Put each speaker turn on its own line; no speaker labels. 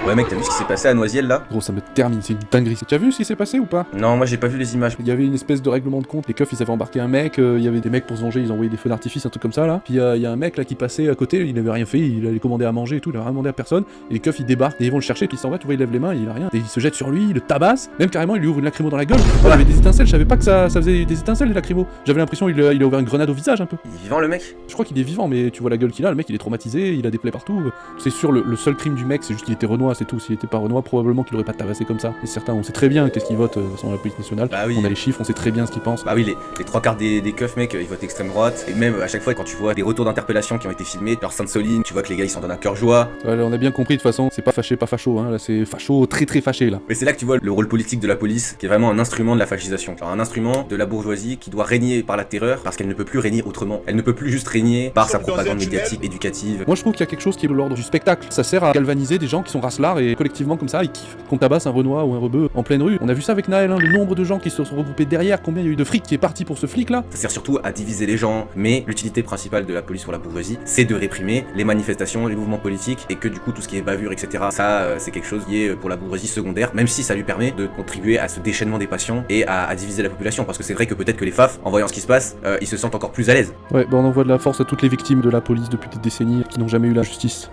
Ouais mec, t'as vu ce qui s'est passé à Noisiel là?
Gros, ça me termine, c'est une dinguerie. Tu as vu ce qui s'est passé ou pas?
Non, moi j'ai pas vu les images.
Il y avait une espèce de règlement de compte. Les keufs, ils avaient embarqué un mec, il y avait des mecs pour se venger, ils envoyaient des feux d'artifice, un truc comme ça là. Puis il y a un mec là qui passait à côté, il avait rien fait, il allait commander à manger et tout, il a rien demandé à personne. Et les keufs, ils débarquent et ils vont le chercher, puis il s'en va, tu vois, il lève les mains, il a rien. Et il se jette sur lui, il le tabasse, même carrément, il lui ouvre une lacrymo dans la gueule. Il y avait des étincelles, je savais pas que ça faisait des étincelles les lacrymos. J'avais l'impression il a ouvert une grenade au visage un peu.
Il est vivant le mec?
Je crois qu'il est vivant, mais tu vois la gueule qu'il a, le mec il est traumatisé, il a des plaies partout. C'est sûr, le seul crime du mec, c'est juste qu'il était renois, c'est tout. S'il était pas renois, probablement qu'il aurait pas tabassé comme ça. Et certains, on sait très bien qu'est-ce qu'ils votent sans la police nationale.
Bah oui.
On a les chiffres, on sait très bien ce qu'ils pensent.
Bah oui, les trois quarts des keufs mec, ils votent extrême droite. Et même à chaque fois quand tu vois des retours d'interpellation qui ont été filmés, genre Sainte-Soline, tu vois que les gars ils s'en donnent un cœur joie.
Ouais, on a bien compris de toute façon, c'est pas fâché, pas facho, hein. Là c'est facho, très très fâché là.
Mais c'est là que tu vois le rôle politique de la police, qui est vraiment un instrument de la fascisation. Genre un instrument de la bourgeoisie qui doit régner par la terreur, parce qu'elle ne peut plus régner autrement. Elle ne peut plus juste régner par sa propagande médiatique, éducative.
Moi je trouve qu'il y a quelque chose qui est de l'ordre du spectacle. Ça sert à galvaniser des gens qui sont racelards et collectivement comme ça, ils kiffent. Qu'on tabasse un renois ou un rebeu en pleine rue. On a vu ça avec Naël, hein, le nombre de gens qui se sont regroupés derrière, combien il y a eu de fric qui est parti pour ce flic là.
Ça sert surtout à diviser les gens, mais l'utilité principale de la police pour la bourgeoisie, c'est de réprimer les manifestations, les mouvements politiques, et que du coup tout ce qui est bavure, etc., ça c'est quelque chose qui est pour la bourgeoisie secondaire, même si ça lui permet de contribuer à ce déchaînement des passions et à diviser la population, parce que c'est vrai que peut-être que les FAF, en voyant ce qui se passe, ils se sentent encore plus à l'aise.
Ouais, bah on envoie de la force à toutes les victimes de la police depuis des décennies qui n'ont jamais eu la justice.